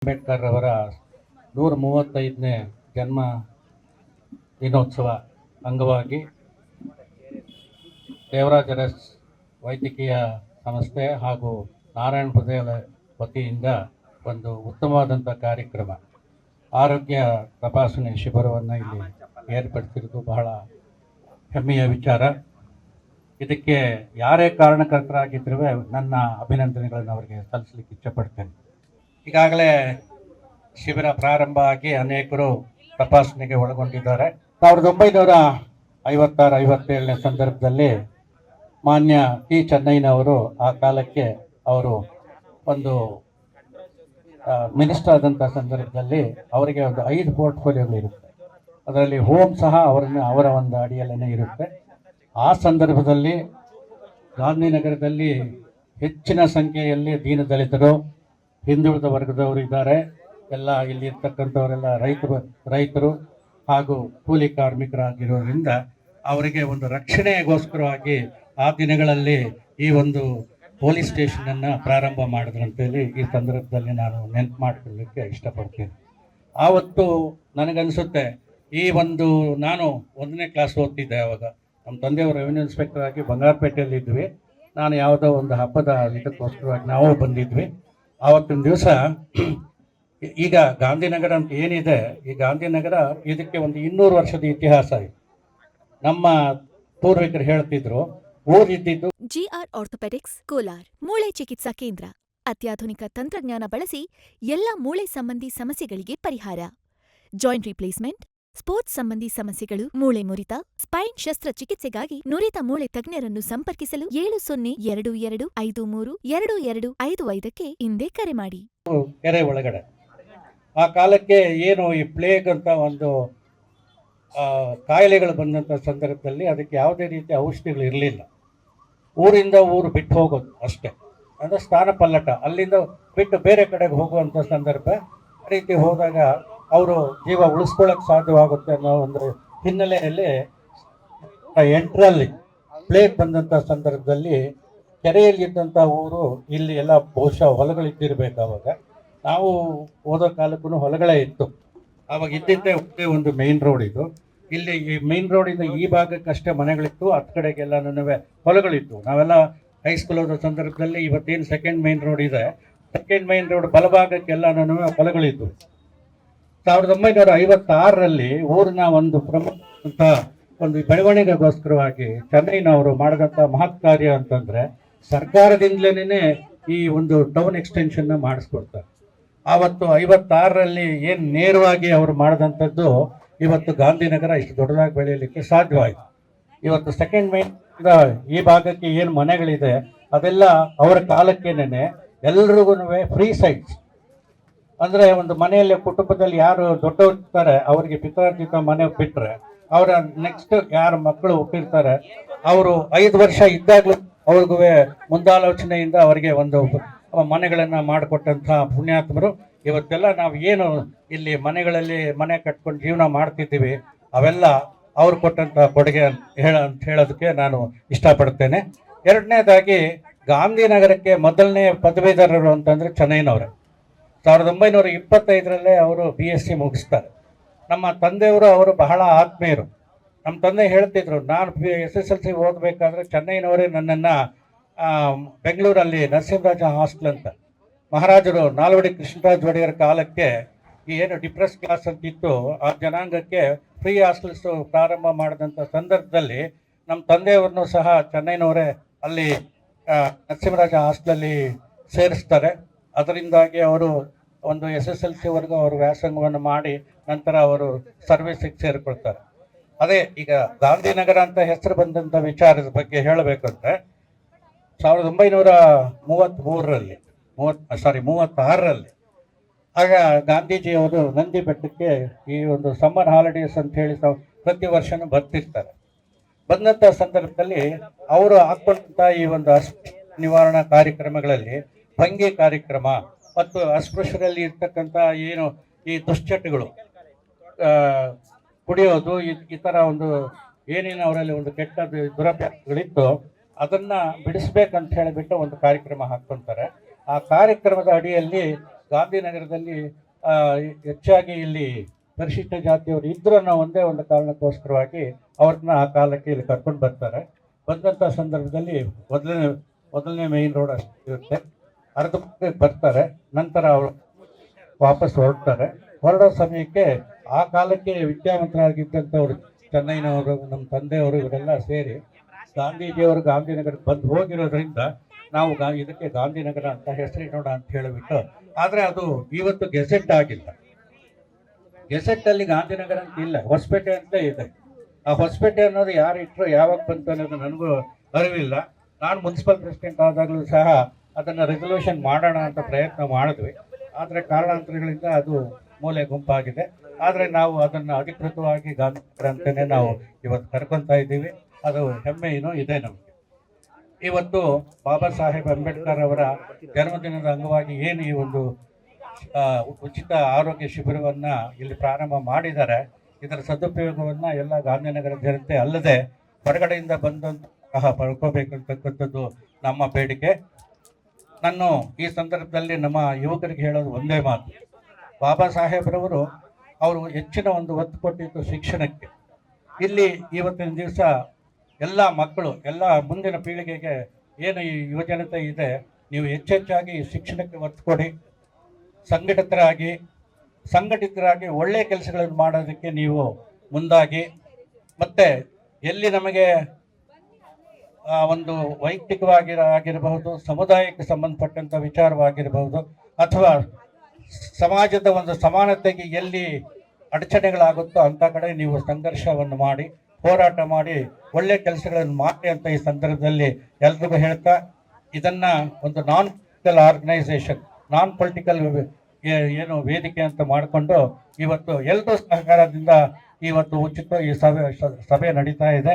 ಅಂಬೇಡ್ಕರ್ ಅವರ 135ನೇ ಜನ್ಮ ದಿನೋತ್ಸವ ಅಂಗವಾಗಿ ದೇವರಾಜ ಅರಸ್ ವೈದ್ಯಕೀಯ ಸಂಸ್ಥೆ ಹಾಗೂ ನಾರಾಯಣ ಹೃದಯ ವತಿಯಿಂದ ಒಂದು ಉತ್ತಮವಾದಂಥ ಕಾರ್ಯಕ್ರಮ ಆರೋಗ್ಯ ತಪಾಸಣೆ ಶಿಬಿರವನ್ನು ಇಲ್ಲಿ ಏರ್ಪಡಿಸಿರುವುದು ಬಹಳ ಹೆಮ್ಮೆಯ ವಿಚಾರ. ಇದಕ್ಕೆ ಯಾರೇ ಕಾರಣಕರ್ತರಾಗಿದ್ದರೂ ನನ್ನ ಅಭಿನಂದನೆಗಳನ್ನು ಅವರಿಗೆ ಸಲ್ಲಿಸಲಿಕ್ಕೆ ಇಚ್ಛಪಡ್ತೇನೆ. ಈಗಾಗಲೇ ಶಿಬಿರ ಪ್ರಾರಂಭ ಆಗಿ ಅನೇಕರು ತಪಾಸಣೆಗೆ ಒಳಗೊಂಡಿದ್ದಾರೆ. 1956-57ನೇ ಸಂದರ್ಭದಲ್ಲಿ ಮಾನ್ಯ ಟಿ ಚೆನ್ನೈನವರು ಆ ಕಾಲಕ್ಕೆ ಅವರು ಒಂದು ಮಿನಿಸ್ಟರ್ ಆದಂಥ ಸಂದರ್ಭದಲ್ಲಿ ಅವರಿಗೆ ಒಂದು 5 ಪೋರ್ಟ್ಫೋಲಿಯೋಗಳಿರುತ್ತೆ. ಅದರಲ್ಲಿ ಹೋಮ್ ಸಹ ಅವರ ಒಂದು ಅಡಿಯಲ್ಲೇ ಇರುತ್ತೆ. ಆ ಸಂದರ್ಭದಲ್ಲಿ ಗಾಂಧಿನಗರದಲ್ಲಿ ಹೆಚ್ಚಿನ ಸಂಖ್ಯೆಯಲ್ಲಿ ದೀನದಲಿತರು, ಹಿಂದುಳಿದ ವರ್ಗದವರು ಇದ್ದಾರೆ. ಎಲ್ಲ ಇಲ್ಲಿ ಇರ್ತಕ್ಕಂಥವರೆಲ್ಲ ರೈತರು ಹಾಗೂ ಕೂಲಿ ಕಾರ್ಮಿಕರಾಗಿರೋದ್ರಿಂದ ಅವರಿಗೆ ಒಂದು ರಕ್ಷಣೆಗೋಸ್ಕರವಾಗಿ ಆ ದಿನಗಳಲ್ಲಿ ಈ ಒಂದು ಪೊಲೀಸ್ ಸ್ಟೇಷನನ್ನು ಪ್ರಾರಂಭ ಮಾಡಿದ್ರಂತೇಳಿ ಈ ಸಂದರ್ಭದಲ್ಲಿ ನಾನು ನೆನಪು ಮಾಡಿಕೊಳ್ಳಲಿಕ್ಕೆ ಇಷ್ಟಪಡ್ತೀನಿ. ಆವತ್ತು ನನಗನ್ನಿಸುತ್ತೆ, ಈ ಒಂದು ನಾನು 1ನೇ ಕ್ಲಾಸ್ ಓದ್ತಿದ್ದೆ. ಆವಾಗ ನಮ್ಮ ತಂದೆಯವರು ರೆವಿನ್ಯೂ ಇನ್ಸ್ಪೆಕ್ಟರ್ ಆಗಿ ಬಂಗಾರಪೇಟೆಯಲ್ಲಿ ಇದ್ವಿ. ನಾನು ಯಾವುದೋ ಒಂದು ಹಬ್ಬದ ಇದಕ್ಕೋಸ್ಕರವಾಗಿ ನಾವು ಬಂದಿದ್ವಿ. ಆವತ್ತಿನ ದಿವಸ ಈಗ ಗಾಂಧಿನಗರ ಅಂತ ಏನಿದೆ, ಈ ಗಾಂಧಿನಗರ ಇದಕ್ಕೆ ಒಂದು 200 ವರ್ಷದ ಇತಿಹಾಸ ಇದೆ. ನಮ್ಮ ಪೂರ್ವಿಕರು ಹೇಳ್ತಿದ್ರು, ಊರಿದ್ದು ಜಿಆರ್ ಆರ್ಥೋಪೆಡಿಕ್ಸ್ ಕೋಲಾರ್ ಮೂಳೆ ಚಿಕಿತ್ಸಾ ಕೇಂದ್ರ. ಅತ್ಯಾಧುನಿಕ ತಂತ್ರಜ್ಞಾನ ಬಳಸಿ ಎಲ್ಲ ಮೂಳೆ ಸಂಬಂಧಿ ಸಮಸ್ಯೆಗಳಿಗೆ ಪರಿಹಾರ. ಜಾಯಿಂಟ್ ರಿಪ್ಲೇಸ್ಮೆಂಟ್, ಸ್ಪೋರ್ಟ್ಸ್ ಸಂಬಂಧಿ ಸಮಸ್ಯೆಗಳು, ಮೂಳೆ ಮುರಿತ, ಸ್ಪೈನ್ ಶಸ್ತ್ರಚಿಕಿತ್ಸೆಗಾಗಿ ನುರಿತ ಮೂಳೆ ತಜ್ಞರನ್ನು ಸಂಪರ್ಕಿಸಲು 7022523255ಕ್ಕೆ ಹಿಂದೆ ಕರೆ ಮಾಡಿ. ಕೆರೆ ಒಳಗಡೆ ಆ ಕಾಲಕ್ಕೆ ಏನು ಈ ಪ್ಲೇಗ್ ಅಂತ ಒಂದು ಕಾಯಿಲೆಗಳು ಬಂದಂಥ ಸಂದರ್ಭದಲ್ಲಿ ಅದಕ್ಕೆ ಯಾವುದೇ ರೀತಿಯ ಔಷಧಿಗಳು ಇರಲಿಲ್ಲ. ಊರಿಂದ ಊರು ಬಿಟ್ಟು ಹೋಗೋದು ಅಷ್ಟೇ, ಅಂದರೆ ಸ್ಥಾನ ಪಲ್ಲಟ, ಅಲ್ಲಿಂದ ಬಿಟ್ಟು ಬೇರೆ ಕಡೆಗೆ ಹೋಗುವಂಥ ಸಂದರ್ಭ. ಆ ರೀತಿ ಹೋದಾಗ ಅವರು ಜೀವ ಉಳಿಸ್ಕೊಳ್ಳೋಕೆ ಸಾಧ್ಯವಾಗುತ್ತೆ ಅನ್ನೋ ಒಂದು ಹಿನ್ನೆಲೆಯಲ್ಲಿ 8ರಲ್ಲಿ ಪ್ಲೇಗ್ ಬಂದಂಥ ಸಂದರ್ಭದಲ್ಲಿ ಕೆರೆಯಲ್ಲಿದ್ದಂಥ ಊರು ಇಲ್ಲಿ ಎಲ್ಲ ಬಹುಶಃ ಹೊಲಗಳಿದ್ದಿರಬೇಕು. ಆವಾಗ ನಾವು ಓದೋ ಕಾಲಕ್ಕೂ ಹೊಲಗಳೇ ಇತ್ತು. ಆವಾಗ ಇದ್ದಿದ್ದೇ ಒಂದು ಮೇನ್ ರೋಡ್ ಇದು. ಇಲ್ಲಿ ಈ ಮೇನ್ ರೋಡಿಂದ ಈ ಭಾಗಕ್ಕಷ್ಟೇ ಮನೆಗಳಿತ್ತು, ಹತ್ತು ಕಡೆಗೆಲ್ಲನೂ ಹೊಲಗಳಿತ್ತು. ನಾವೆಲ್ಲ ಹೈಸ್ಕೂಲ್ ಓದೋ ಸಂದರ್ಭದಲ್ಲಿ ಇವತ್ತೇನು ಸೆಕೆಂಡ್ ಮೇನ್ ರೋಡ್ ಇದೆ, ಸೆಕೆಂಡ್ ಮೇನ್ ರೋಡ್ ಬಲಭಾಗಕ್ಕೆಲ್ಲನೂ ಹೊಲಗಳಿತ್ತು. 1956ರಲ್ಲಿ ಊರಿನ ಒಂದು ಪ್ರಮುಖ ಒಂದು ಬೆಳವಣಿಗೆಗೋಸ್ಕರವಾಗಿ ಚೆನ್ನೈನವರು ಮಾಡಿದಂಥ ಮಹತ್ ಕಾರ್ಯ ಅಂತಂದರೆ ಸರ್ಕಾರದಿಂದಲೇ ಈ ಒಂದು ಟೌನ್ ಎಕ್ಸ್ಟೆನ್ಷನ್ನ ಮಾಡಿಸ್ಕೊಡ್ತಾರೆ. ಆವತ್ತು 56ರಲ್ಲಿ ಏನು ನೇರವಾಗಿ ಅವರು ಮಾಡಿದಂಥದ್ದು ಇವತ್ತು ಗಾಂಧಿನಗರ ಇಷ್ಟು ದೊಡ್ಡದಾಗಿ ಬೆಳೆಯಲಿಕ್ಕೆ ಸಾಧ್ಯವಾಯಿತು. ಇವತ್ತು ಸೆಕೆಂಡ್ ಮೇನ್ ಈ ಭಾಗಕ್ಕೆ ಏನು ಮನೆಗಳಿದೆ ಅದೆಲ್ಲ ಅವರ ಕಾಲಕ್ಕೇನೆ ಎಲ್ರಿಗೂ ಫ್ರೀ ಸೈಟ್ಸ್. ಅಂದರೆ ಒಂದು ಮನೆಯಲ್ಲಿ ಕುಟುಂಬದಲ್ಲಿ ಯಾರು ದೊಡ್ಡವರು ಇರ್ತಾರೆ ಅವರಿಗೆ ಪಿತ್ರಾರ್ಜಿತ ಮನೆ ಬಿಟ್ಟರೆ ಅವರ ನೆಕ್ಸ್ಟ್ ಯಾರು ಮಕ್ಕಳು ಹುಟ್ಟಿರ್ತಾರೆ ಅವರು 5 ವರ್ಷ ಇದ್ದಾಗಲೂ ಅವ್ರಿಗೂ ಮುಂದಾಲೋಚನೆಯಿಂದ ಅವರಿಗೆ ಒಂದು ಮನೆಗಳನ್ನು ಮಾಡಿಕೊಟ್ಟಂಥ ಪುಣ್ಯಾತ್ಮರು. ಇವತ್ತೆಲ್ಲ ನಾವು ಏನು ಇಲ್ಲಿ ಮನೆ ಕಟ್ಕೊಂಡು ಜೀವನ ಮಾಡ್ತಿದ್ದೀವಿ ಅವೆಲ್ಲ ಅವ್ರು ಕೊಟ್ಟಂಥ ಕೊಡುಗೆ ಅಂತ ಹೇಳೋದಕ್ಕೆ ನಾನು ಇಷ್ಟಪಡ್ತೇನೆ. ಎರಡನೇದಾಗಿ ಗಾಂಧಿನಗರಕ್ಕೆ ಮೊದಲನೇ ಪದವೀಧರರು ಅಂತಂದರೆ ಚೆನ್ನೈನವರೇ. 1925ರಲ್ಲೇ ಅವರು BSc ಮುಗಿಸ್ತಾರೆ. ನಮ್ಮ ತಂದೆಯವರು ಅವರು ಬಹಳ ಆತ್ಮೀಯರು. ನಮ್ಮ ತಂದೆ ಹೇಳ್ತಿದ್ರು, ನಾನು SSLC ಓದಬೇಕಾದ್ರೆ ಚೆನ್ನೈನವರೇ ನನ್ನನ್ನು ಬೆಂಗಳೂರಲ್ಲಿ ನರಸಿಂಹರಾಜ ಹಾಸ್ಟೆಲ್ ಅಂತ ಮಹಾರಾಜರು ನಾಲ್ವಡಿ ಕೃಷ್ಣರಾಜ ಒಡೆಯರ ಕಾಲಕ್ಕೆ ಈ ಏನು ಡಿಪ್ರೆಸ್ ಕ್ಲಾಸ್ ಅಂತಿತ್ತು ಆ ಜನಾಂಗಕ್ಕೆ ಫ್ರೀ ಹಾಸ್ಟೆಲ್ಸು ಪ್ರಾರಂಭ ಮಾಡಿದಂಥ ಸಂದರ್ಭದಲ್ಲಿ ನಮ್ಮ ತಂದೆಯವ್ರನ್ನೂ ಸಹ ಚೆನ್ನೈನವರೇ ಅಲ್ಲಿ ನರಸಿಂಹರಾಜ ಹಾಸ್ಟೆಲಲ್ಲಿ ಸೇರಿಸ್ತಾರೆ. ಅದರಿಂದಾಗಿ ಅವರು ಒಂದು SSLCವರೆಗೂ ಅವರು ವ್ಯಾಸಂಗವನ್ನು ಮಾಡಿ ನಂತರ ಅವರು ಸರ್ವಿಸಿಗೆ ಸೇರಿಕೊಳ್ತಾರೆ. ಅದೇ ಈಗ ಗಾಂಧಿನಗರ ಅಂತ ಹೆಸರು ಬಂದಂಥ ವಿಚಾರದ ಬಗ್ಗೆ ಹೇಳಬೇಕಂದ್ರೆ 1936ರಲ್ಲಿ ಆಗ ಗಾಂಧೀಜಿಯವರು ನಂದಿ ಬೆಟ್ಟಕ್ಕೆ ಈ ಒಂದು ಸಮ್ಮರ್ ಹಾಲಿಡೇಸ್ ಅಂತ ಹೇಳಿ ಪ್ರತಿ ವರ್ಷನೂ ಬರ್ತಿರ್ತಾರೆ. ಬಂದಂಥ ಸಂದರ್ಭದಲ್ಲಿ ಅವರು ಹಾಕ್ಕೊಂಡಂಥ ಈ ಒಂದು ನಿವಾರಣಾ ಕಾರ್ಯಕ್ರಮಗಳಲ್ಲಿ ಭಂಗಿ ಕಾರ್ಯಕ್ರಮ ಮತ್ತು ಅಸ್ಪೃಶ್ಯರಲ್ಲಿ ಇರ್ತಕ್ಕಂಥ ಏನು ಈ ದುಶ್ಚಟಗಳು, ಕುಡಿಯೋದು, ಈ ಥರ ಒಂದು ಏನೇನು ಅವರಲ್ಲಿ ಒಂದು ಕೆಟ್ಟ ದುರಭ್ಯಾಸಗಳಿತ್ತು ಅದನ್ನು ಬಿಡಿಸ್ಬೇಕಂತ ಹೇಳಿಬಿಟ್ಟು ಒಂದು ಕಾರ್ಯಕ್ರಮ ಹಾಕ್ಕೊಳ್ತಾರೆ. ಆ ಕಾರ್ಯಕ್ರಮದ ಅಡಿಯಲ್ಲಿ ಗಾಂಧಿನಗರದಲ್ಲಿ ಹೆಚ್ಚಾಗಿ ಇಲ್ಲಿ ಪರಿಶಿಷ್ಟ ಜಾತಿಯವರು ಇದ್ರೂ ನಾವು ಒಂದೇ ಒಂದು ಕಾರಣಕ್ಕೋಸ್ಕರವಾಗಿ ಅವ್ರನ್ನ ಆ ಕಾಲಕ್ಕೆ ಇಲ್ಲಿ ಕರ್ಕೊಂಡು ಬರ್ತಾರೆ. ಬಂದಂಥ ಸಂದರ್ಭದಲ್ಲಿ ಮೊದಲನೇ ಮೇನ್ ರೋಡ್ ಅಷ್ಟು ಇರುತ್ತೆ, ಅರ್ಧ ಬರ್ತಾರೆ, ನಂತರ ಅವರು ವಾಪಸ್ ಹೊರಡ್ತಾರೆ. ಹೊರಡೋ ಸಮಯಕ್ಕೆ ಆ ಕಾಲಕ್ಕೆ ವಿದ್ಯಾವಂತರಾಗಿದ್ದಂಥವ್ರು ಚೆನ್ನೈನವರು, ನಮ್ಮ ತಂದೆಯವರು ಇವರೆಲ್ಲ ಸೇರಿ ಗಾಂಧೀಜಿಯವರು ಗಾಂಧಿನಗರಕ್ಕೆ ಬಂದು ಹೋಗಿರೋದ್ರಿಂದ ನಾವು ಇದಕ್ಕೆ ಗಾಂಧಿನಗರ ಅಂತ ಹೆಸರಿಡೋಣ ಅಂತ ಹೇಳಿಬಿಟ್ಟು, ಆದರೆ ಅದು ಇವತ್ತು ಗೆಸೆಟ್ ಆಗಿಲ್ಲ. ಗೆಸೆಟ್ಟಲ್ಲಿ ಗಾಂಧಿನಗರ ಅಂತ ಇಲ್ಲ, ಹೊಸಪೇಟೆ ಅಂತಲೇ ಇದೆ. ಆ ಹೊಸಪೇಟೆ ಅನ್ನೋದು ಯಾರು ಇಟ್ಟರು, ಯಾವಾಗ ಬಂತು ಅನ್ನೋದು ನನಗೂ ಅರಿವಿಲ್ಲ. ನಾನು ಮುನ್ಸಿಪಲ್ ಪ್ರೆಸಿಡೆಂಟ್ ಆದಾಗಲೂ ಸಹ ಅದನ್ನು ರೆಸಲ್ಯೂಷನ್ ಮಾಡೋಣ ಅಂತ ಪ್ರಯತ್ನ ಮಾಡಿದ್ವಿ, ಆದರೆ ಕಾರಣಾಂತರಗಳಿಂದ ಅದು ಮೂಲೆ ಗುಂಪಾಗಿದೆ. ಆದರೆ ನಾವು ಅದನ್ನು ಅಧಿಕೃತವಾಗಿ ಗಾಂಧಿನಗರ ಅಂತಲೇ ನಾವು ಇವತ್ತು ಕರ್ಕೊತಾ ಇದ್ದೀವಿ. ಅದು ಹೆಮ್ಮೆಯೂ ಇದೆ ನಮಗೆ. ಇವತ್ತು ಬಾಬಾ ಸಾಹೇಬ್ ಅಂಬೇಡ್ಕರ್ ಅವರ ಜನ್ಮದಿನದ ಅಂಗವಾಗಿ ಏನು ಈ ಒಂದು ಉಚಿತ ಆರೋಗ್ಯ ಶಿಬಿರವನ್ನು ಇಲ್ಲಿ ಪ್ರಾರಂಭ ಮಾಡಿದ್ದಾರೆ, ಇದರ ಸದುಪಯೋಗವನ್ನು ಎಲ್ಲ ಗಾಂಧಿನಗರ ಜನತೆ ಅಲ್ಲದೆ ಹೊರಗಡೆಯಿಂದ ಬಂದಂತಹ ಪಡ್ಕೋಬೇಕಂತಕ್ಕಂಥದ್ದು ನಮ್ಮ ಬೇಡಿಕೆ. ನಾನು ಈ ಸಂದರ್ಭದಲ್ಲಿ ನಮ್ಮ ಯುವಕರಿಗೆ ಹೇಳೋದು ಒಂದೇ ಮಾತು, ಬಾಬಾ ಸಾಹೇಬ್ರವರು ಅವರು ಹೆಚ್ಚಿನ ಒಂದು ಒತ್ತು ಕೊಟ್ಟಿದ್ದು ಶಿಕ್ಷಣಕ್ಕೆ. ಇಲ್ಲಿ ಇವತ್ತಿನ ದಿವಸ ಎಲ್ಲ ಮಕ್ಕಳು, ಎಲ್ಲ ಮುಂದಿನ ಪೀಳಿಗೆಗೆ ಏನು ಈ ಯುವಜನತೆ ಇದೆ, ನೀವು ಹೆಚ್ಚೆಚ್ಚಾಗಿ ಶಿಕ್ಷಣಕ್ಕೆ ಒತ್ತು ಕೊಡಿ, ಸಂಘಟಿತರಾಗಿ ಒಳ್ಳೆಯ ಕೆಲಸಗಳನ್ನು ಮಾಡೋದಕ್ಕೆ ನೀವು ಮುಂದಾಗಿ. ಮತ್ತು ಎಲ್ಲಿ ನಮಗೆ ಒಂದು ವೈಯಕ್ತಿಕವಾಗಿ ಆಗಿರಬಹುದು, ಸಮುದಾಯಕ್ಕೆ ಸಂಬಂಧಪಟ್ಟಂಥ ವಿಚಾರವಾಗಿರಬಹುದು, ಅಥವಾ ಸಮಾಜದ ಒಂದು ಸಮಾನತೆಗೆ ಎಲ್ಲಿ ಅಡಚಣೆಗಳಾಗುತ್ತೋ ಅಂಥ ಕಡೆ ನೀವು ಸಂಘರ್ಷವನ್ನು ಮಾಡಿ, ಹೋರಾಟ ಮಾಡಿ, ಒಳ್ಳೆಯ ಕೆಲಸಗಳನ್ನು ಮಾಡಿ ಅಂತ ಈ ಸಂದರ್ಭದಲ್ಲಿ ಎಲ್ರಿಗೂ ಹೇಳ್ತಾ, ಇದನ್ನು ಒಂದು non political organisation, non political ಏನು ವೇದಿಕೆ ಅಂತ ಮಾಡಿಕೊಂಡು ಇವತ್ತು ಎಲ್ಲರೂ ಸಹಕಾರದಿಂದ ಇವತ್ತು ಉಚಿತ ಈ ಸಭೆ ನಡೀತಾ ಇದೆ.